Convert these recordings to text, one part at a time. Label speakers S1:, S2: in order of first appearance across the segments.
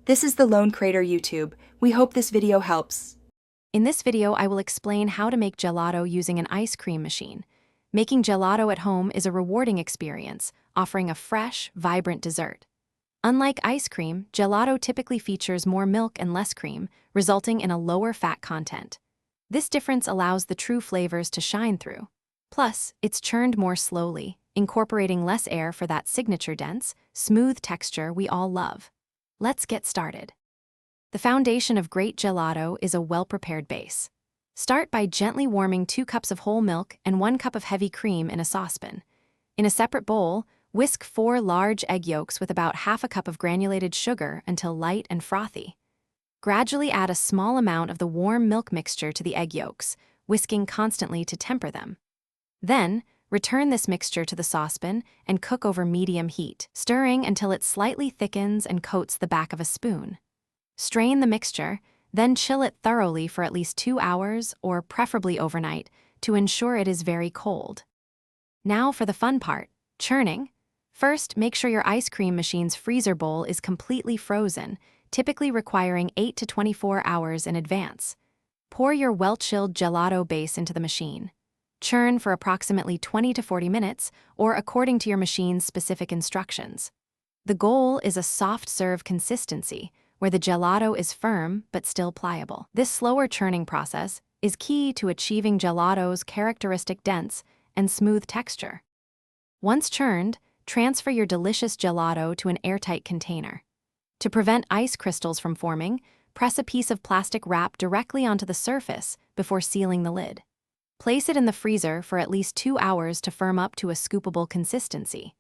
S1: This is the Lone Crater YouTube. We hope this video helps.
S2: In this video, I will explain how to make gelato using an ice cream machine. Making gelato at home is a rewarding experience, offering a fresh, vibrant dessert. Unlike ice cream, gelato typically features more milk and less cream, resulting in a lower fat content. This difference allows the true flavors to shine through. Plus, it's churned more slowly, incorporating less air for that signature dense, smooth texture we all love. Let's get started. The foundation of great gelato is a well-prepared base. Start by gently warming 2 cups of whole milk and 1 cup of heavy cream in a saucepan. In a separate bowl, whisk 4 large egg yolks with about half a cup of granulated sugar until light and frothy. Gradually add a small amount of the warm milk mixture to the egg yolks, whisking constantly to temper them. Then, return this mixture to the saucepan and cook over medium heat, stirring until it slightly thickens and coats the back of a spoon. Strain the mixture, then chill it thoroughly for at least 2 hours or preferably overnight to ensure it is very cold. Now for the fun part, churning. First, make sure your ice cream machine's freezer bowl is completely frozen, typically requiring 8 to 24 hours in advance. Pour your well-chilled gelato base into the machine. Churn for approximately 20 to 40 minutes, or according to your machine's specific instructions. The goal is a soft serve consistency, where the gelato is firm but still pliable. This slower churning process is key to achieving gelato's characteristic dense and smooth texture. Once churned, transfer your delicious gelato to an airtight container. To prevent ice crystals from forming, press a piece of plastic wrap directly onto the surface before sealing the lid. Place it in the freezer for at least 2 hours to firm up to a scoopable consistency.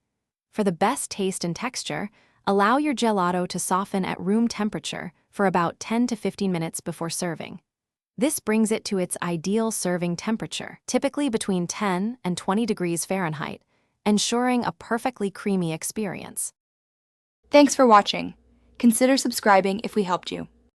S2: For the best taste and texture, allow your gelato to soften at room temperature for about 10 to 15 minutes before serving. This brings it to its ideal serving temperature, typically between 10 and 20 degrees Fahrenheit, ensuring a perfectly creamy experience.
S1: Thanks for watching. Consider subscribing if we helped you.